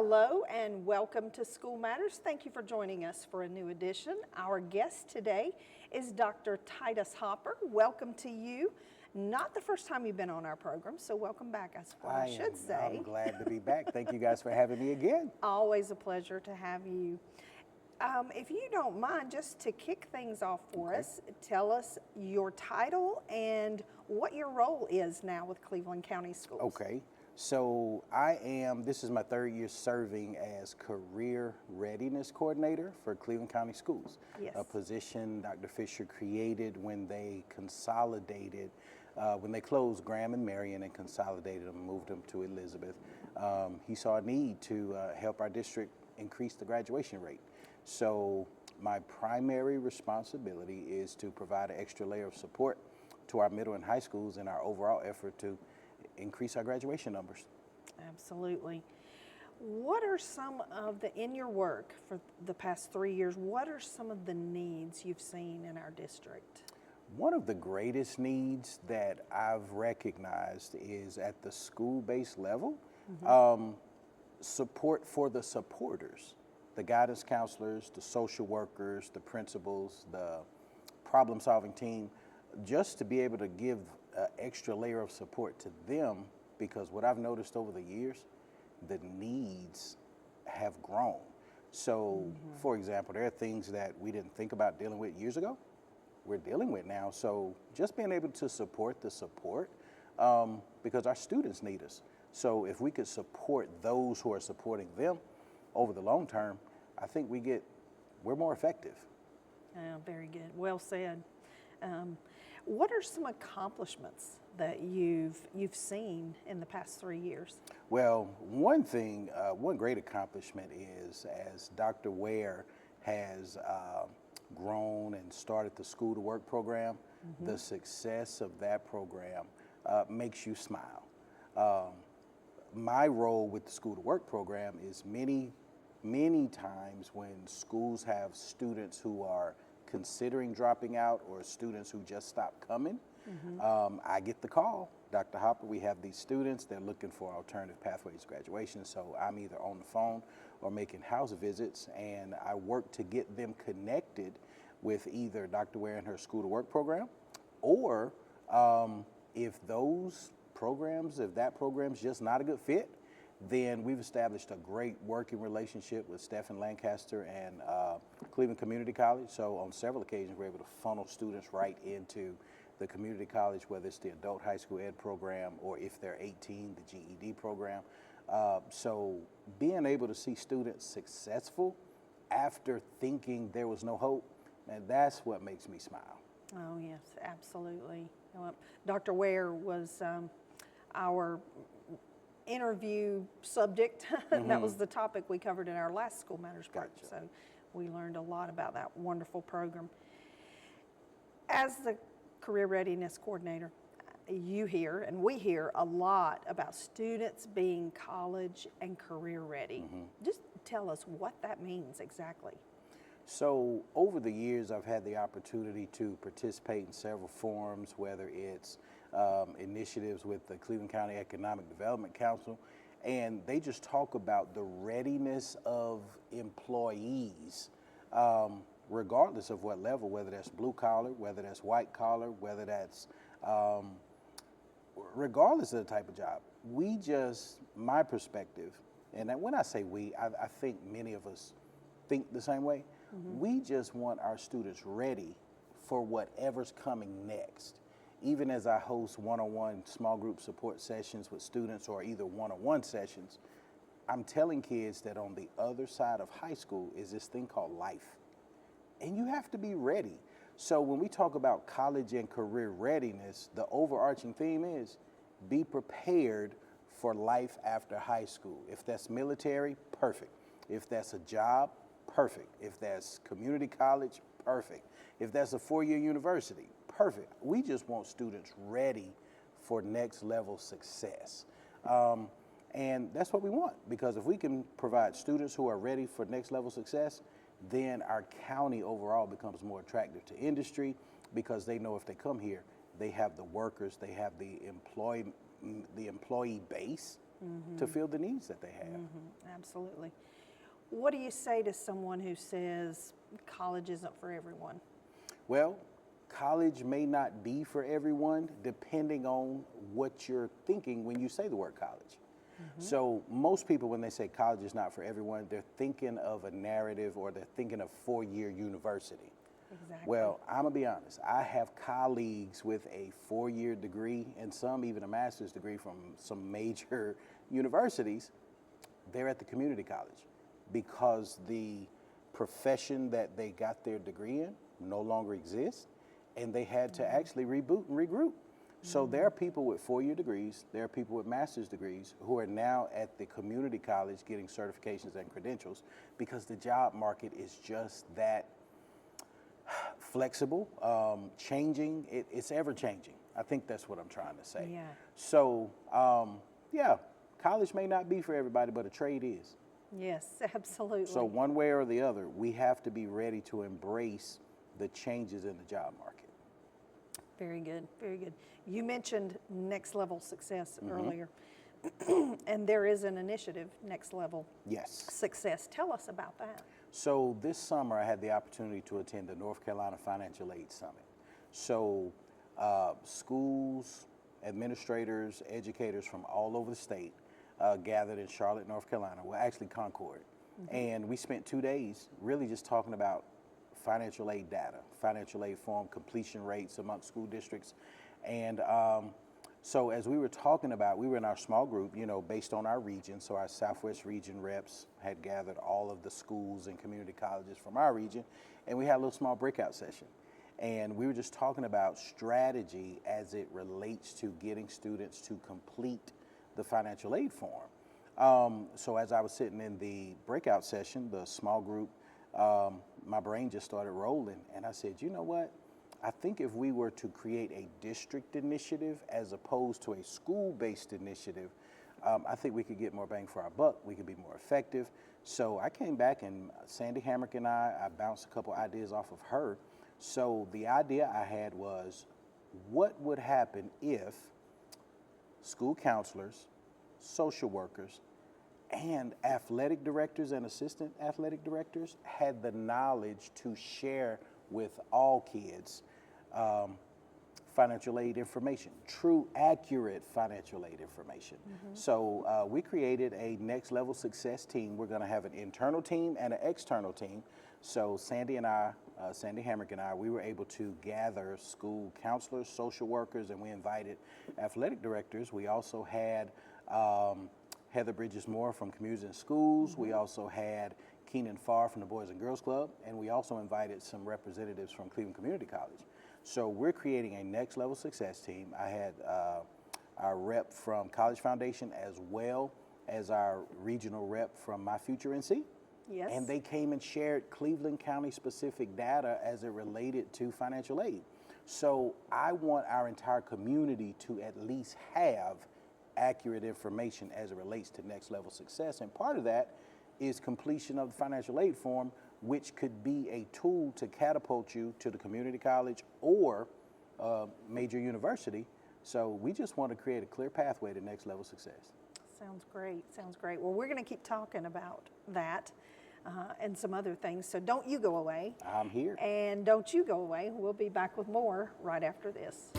Hello and welcome to School Matters. Thank you for joining us for a new edition. Our guest today is Dr. Titus Hopper. Welcome to you. Not the first time you've been on our program, so welcome back, I should say. I'm glad to be back. Thank you guys for having me again. Always a pleasure to have you. If you don't mind, just to kick things off for us, tell us your title and what your role is now with Cleveland County Schools. Okay. So this is my third year serving as Career Readiness Coordinator for Cleveland County Schools. Yes. A position Dr. Fisher created when they consolidated, when they closed Graham and Marion and consolidated them and moved them to Elizabeth. He saw a need to help our district increase the graduation rate. So my primary responsibility is to provide an extra layer of support to our middle and high schools in our overall effort to increase our graduation numbers. Absolutely. What are some of in your work for the past 3 years, what are some of the needs you've seen in our district? One of the greatest needs that I've recognized is at the school-based level, support for the supporters, the guidance counselors, the social workers, the principals, the problem-solving team, just to be able to give an extra layer of support to them, because what I've noticed over the years, the needs have grown. So, for example, there are things that we didn't think about dealing with years ago, we're dealing with now. So just being able to support the support, because our students need us. So if we could support those who are supporting them over the long term, I think we're more effective. Very good. Well said. What are some accomplishments that you've seen in the past 3 years? Well, one great accomplishment is, as Dr. Ware has grown and started the School to Work program, the success of that program makes you smile. My role with the School to Work program is many times when schools have students who are considering dropping out or students who just stopped coming, I get the call, Dr. Hopper, we have these students, they're looking for alternative pathways to graduation, so I'm either on the phone or making house visits, and I work to get them connected with either Dr. Ware and her School to Work program, or if that program's just not a good fit, then we've established a great working relationship with Stephen Lancaster and Cleveland Community College. So on several occasions, we're able to funnel students right into the community college, whether it's the adult high school ed program or if they're 18, the GED program. So being able to see students successful after thinking there was no hope, and that's what makes me smile. Oh yes, absolutely. Dr. Ware was our interview subject. That was the topic we covered in our last School Matters part. Gotcha. So we learned a lot about that wonderful program. As the Career Readiness Coordinator, you hear and we hear a lot about students being college and career ready. Just tell us what that means exactly. So over the years, I've had the opportunity to participate in several forums, whether it's initiatives with the Cleveland County Economic Development Council, and they just talk about the readiness of employees, regardless of what level, whether that's blue collar, whether that's white collar, whether that's, regardless of the type of job. My perspective, and when I say we, I think many of us think the same way. We just want our students ready for whatever's coming next. Even as I host one-on-one small group support sessions with students or either one-on-one sessions, I'm telling kids that on the other side of high school is this thing called life. And you have to be ready. So when we talk about college and career readiness, the overarching theme is be prepared for life after high school. If that's military, perfect. If that's a job, perfect. If that's community college, perfect. If that's a four-year university, perfect. We just want students ready for next level success. And that's what we want, because if we can provide students who are ready for next level success, then our county overall becomes more attractive to industry, because they know if they come here, they have the workers, they have the employee base to fill the needs that they have. Absolutely. What do you say to someone who says college isn't for everyone? Well, college may not be for everyone depending on what you're thinking when you say the word college. So most people, when they say college is not for everyone, they're thinking of a narrative or they're thinking of four-year university. Exactly. Well, I'm gonna be honest. I have colleagues with a four-year degree and some even a master's degree from some major universities. They're at the community college because the profession that they got their degree in no longer exists, and they had to actually reboot and regroup. So there are people with four-year degrees, there are people with master's degrees who are now at the community college getting certifications and credentials because the job market is just that flexible, changing. It's ever changing. I think that's what I'm trying to say. Yeah. So, yeah, college may not be for everybody, but a trade is. Yes, absolutely. So one way or the other, we have to be ready to embrace the changes in the job market. Very good, very good. You mentioned Next Level Success earlier, and there is an initiative, Next Level Yes. Success. Tell us about that. So this summer, I had the opportunity to attend the North Carolina Financial Aid Summit. So schools, administrators, educators from all over the state gathered in Charlotte, North Carolina, well, actually Concord. And we spent 2 days really just talking about financial aid data, financial aid form completion rates amongst school districts. And so as we were talking about, we were in our small group, you know, based on our region. So our Southwest region reps had gathered all of the schools and community colleges from our region, and we had a little small breakout session. And we were just talking about strategy as it relates to getting students to complete the financial aid form. So as I was sitting in the breakout session, the small group, my brain just started rolling, and I said, you know what? I think if we were to create a district initiative as opposed to a school-based initiative, I think we could get more bang for our buck. We could be more effective. So I came back, and Sandy Hamrick and I bounced a couple ideas off of her. So the idea I had was, what would happen if school counselors, social workers, and athletic directors and assistant athletic directors had the knowledge to share with all kids financial aid information, true, accurate financial aid information. So we created a Next Level Success team. We're going to have an internal team and an external team. So Sandy and I, Sandy Hamrick and I, we were able to gather school counselors, social workers, and we invited athletic directors. We also had Heather Bridges-Moore from Communities in Schools. We also had Keenan Farr from the Boys and Girls Club, and we also invited some representatives from Cleveland Community College. So we're creating a Next Level Success team. I had our rep from College Foundation as well as our regional rep from My Future NC. Yes. And they came and shared Cleveland County specific data as it related to financial aid. So I want our entire community to at least have accurate information as it relates to Next Level Success. And part of that is completion of the financial aid form, which could be a tool to catapult you to the community college or major university. So we just want to create a clear pathway to Next Level Success. Sounds great, sounds great. Well, we're going to keep talking about that and some other things, so don't you go away. I'm here. And don't you go away. We'll be back with more right after this.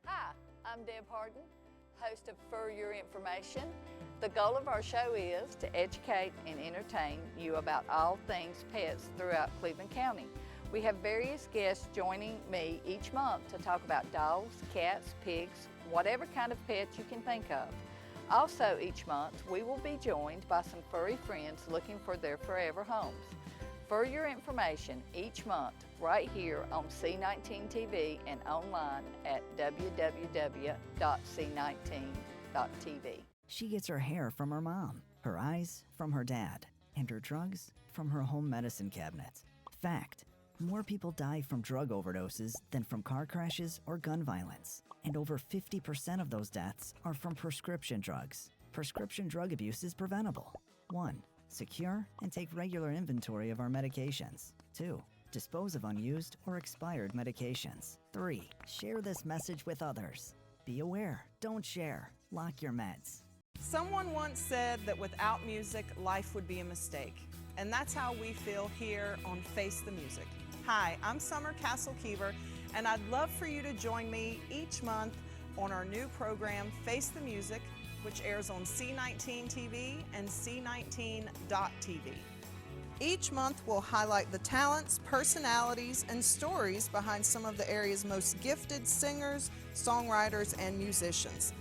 Hi, I'm Deb Harden, host of For Your Information. The goal of our show is to educate and entertain you about all things pets throughout Cleveland County. We have various guests joining me each month to talk about dogs, cats, pigs, whatever kind of pet you can think of. Also each month, we will be joined by some furry friends looking for their forever homes. For your information each month, right here on C19 TV and online at www.c19.tv. She gets her hair from her mom, her eyes from her dad, and her drugs from her home medicine cabinet. Fact: more people die from drug overdoses than from car crashes or gun violence. And over 50% of those deaths are from prescription drugs. Prescription drug abuse is preventable. 1. Secure and take regular inventory of our medications. 2. Dispose of unused or expired medications. 3. Share this message with others. Be aware, don't share, lock your meds. Someone once said that without music, life would be a mistake. And that's how we feel here on Face the Music. Hi, I'm Summer Castle-Keever, and I'd love for you to join me each month on our new program, Face the Music, which airs on C19 TV and C19.tv. Each month we'll highlight the talents, personalities, and stories behind some of the area's most gifted singers, songwriters, and musicians.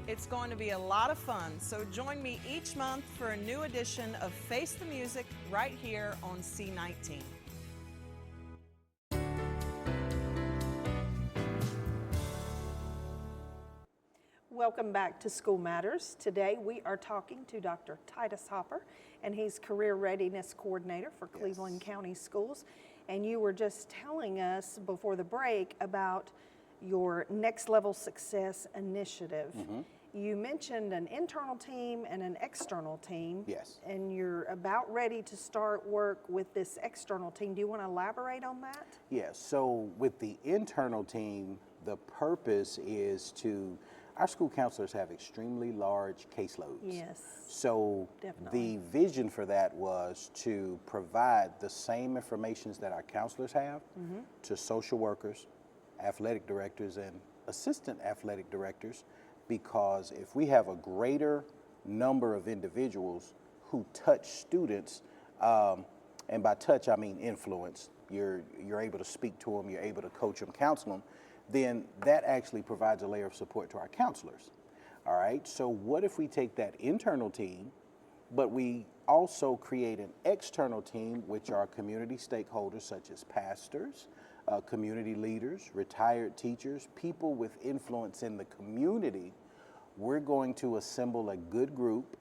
It's going to be a lot of fun, so join me each month for a new edition of Face the Music right here on C19. Welcome back to School Matters. Today we are talking to Dr. Titus Hopper, and he's Career Readiness Coordinator for Cleveland County Schools. And you were just telling us before the break about your Next Level Success initiative. You mentioned an internal team and an external team. Yes. And you're about ready to start work with this external team. Do you want to elaborate on that? Yes, so with the internal team, the purpose is to, our school counselors have extremely large caseloads. Yes. So Definitely. the vision for that was to provide the same information that our counselors have to social workers, athletic directors, and assistant athletic directors, because if we have a greater number of individuals who touch students, and by touch I mean influence, you're able to speak to them, you're able to coach them, counsel them, then that actually provides a layer of support to our counselors. All right, so what if we take that internal team, but we also create an external team, which are community stakeholders such as pastors, community leaders, retired teachers, people with influence in the community. We're going to assemble a good group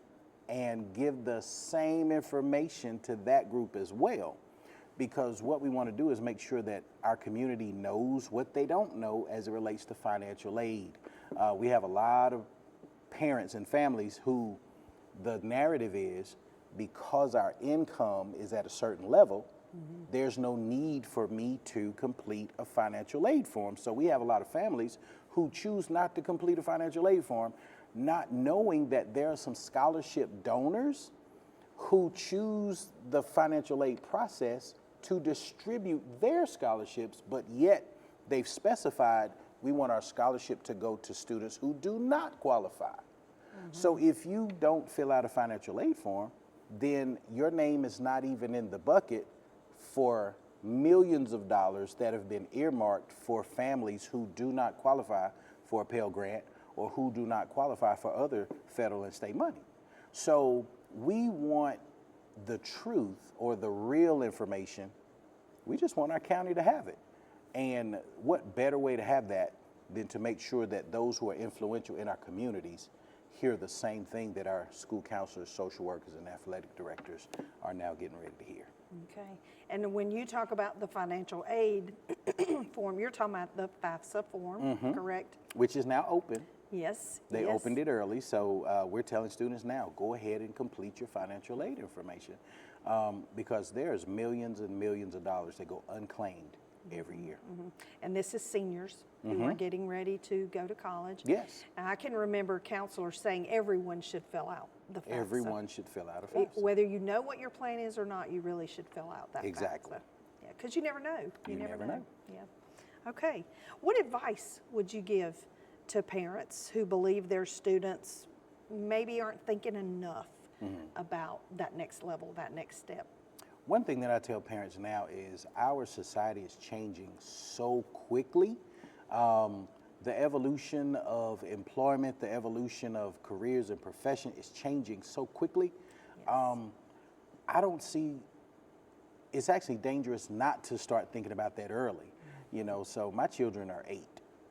and give the same information to that group as well. Because what we want to do is make sure that our community knows what they don't know as it relates to financial aid. We have a lot of parents and families who the narrative is, because our income is at a certain level, there's no need for me to complete a financial aid form. So we have a lot of families who choose not to complete a financial aid form, not knowing that there are some scholarship donors who choose the financial aid process to distribute their scholarships, but yet they've specified we want our scholarship to go to students who do not qualify. So if you don't fill out a financial aid form, then your name is not even in the bucket for millions of dollars that have been earmarked for families who do not qualify for a Pell Grant or who do not qualify for other federal and state money. So we want the truth or the real information. We just want our county to have it. And what better way to have that than to make sure that those who are influential in our communities hear the same thing that our school counselors, social workers, and athletic directors are now getting ready to hear. Okay. And when you talk about the financial aid form, you're talking about the FAFSA form, correct? Which is now open. Yes. They yes. opened it early, so we're telling students now, go ahead and complete your financial aid information, because there's millions and millions of dollars that go unclaimed every year. And this is seniors who are getting ready to go to college. Yes. And I can remember counselors saying everyone should fill out the FAFSA. Everyone should fill out a FAFSA. Whether you know what your plan is or not, you really should fill out that Exactly. FAFSA. Yeah, because you never know. You never know. Yeah. Okay. What advice would you give to parents who believe their students maybe aren't thinking enough about that next level, that next step? one thing that I tell parents now is our society is changing so quickly. The evolution of employment, the evolution of careers and profession is changing so quickly. I don't see, it's actually dangerous not to start thinking about that early. You know, so my children are 8.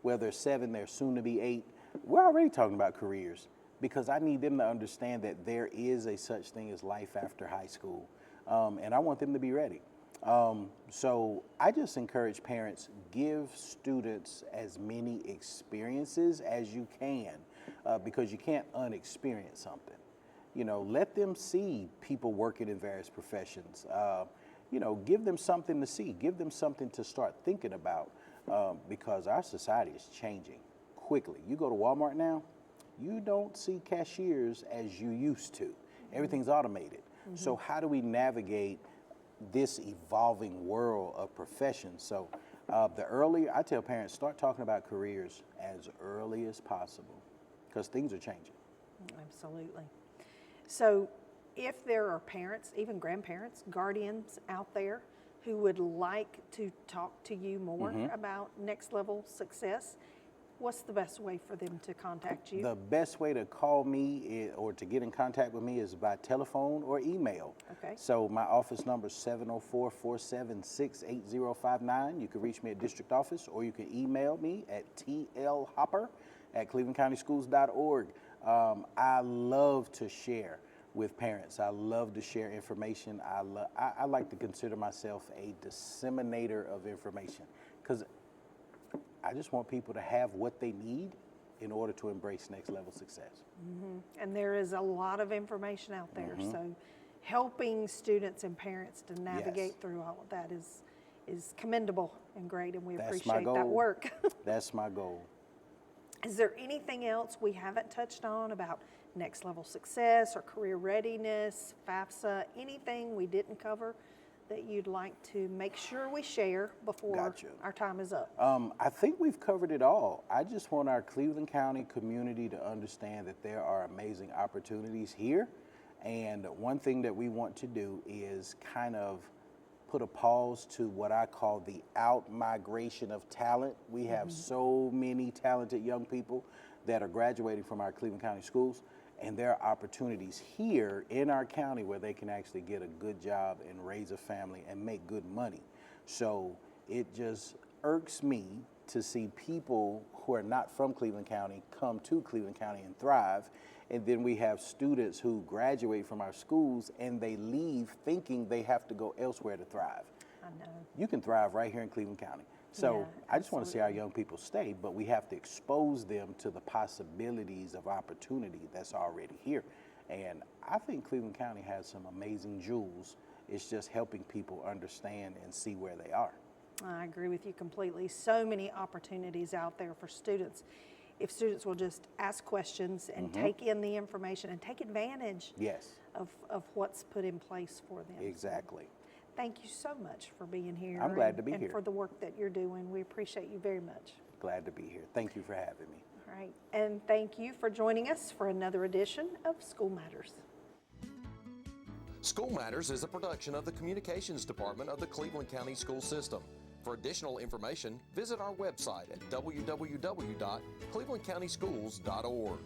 Well, they're 7, they're soon to be 8. We're already talking about careers because I need them to understand that there is a such thing as life after high school. And I want them to be ready. So I just encourage parents, give students as many experiences as you can because you can't unexperience something. You know, let them see people working in various professions. You know, give them something to see, give them something to start thinking about because our society is changing quickly. You go to Walmart now, you don't see cashiers as you used to. Everything's automated. So how do we navigate this evolving world of professions? So the earlier, I tell parents, start talking about careers as early as possible because things are changing. Absolutely. So if there are parents, even grandparents, guardians out there who would like to talk to you more about Next Level Success, what's the best way for them to contact you? The best way to call me or to get in contact with me is by telephone or email. Okay. So my office number is 704-476-8059. You can reach me at district office or you can email me at tlhopper@clevelandcountyschools.org. I love to share with parents. I love to share information. I like to consider myself a disseminator of information because I just want people to have what they need in order to embrace next level success. And there is a lot of information out there. So helping students and parents to navigate through all of that is commendable and great, and we That's my appreciate that goal. work. That's my goal. Is there anything else we haven't touched on about Next Level Success or career readiness, FAFSA, anything we didn't cover that you'd like to make sure we share before Gotcha. our time is up? I think we've covered it all. I just want our Cleveland County community to understand that there are amazing opportunities here. And one thing that we want to do is kind of put a pause to what I call the out-migration of talent. We have so many talented young people that are graduating from our Cleveland County schools, and there are opportunities here in our county where they can actually get a good job and raise a family and make good money. So it just irks me to see people who are not from Cleveland County come to Cleveland County and thrive. And then we have students who graduate from our schools and they leave thinking they have to go elsewhere to thrive. I know. You can thrive right here in Cleveland County. So Yeah, I just want to see our young people stay, but we have to expose them to the possibilities of opportunity that's already here. And I think Cleveland County has some amazing jewels. It's just helping people understand and see where they are. I agree with you completely. So many opportunities out there for students. If students will just ask questions and take in the information and take advantage Yes, of what's put in place for them. exactly. Thank you so much for being here. I'm glad to be and here. for the work that you're doing. We appreciate you very much. Glad to be here. Thank you for having me. All right. And thank you for joining us for another edition of School Matters. School Matters is a production of the Communications Department of the Cleveland County School System. For additional information, visit our website at www.clevelandcountyschools.org.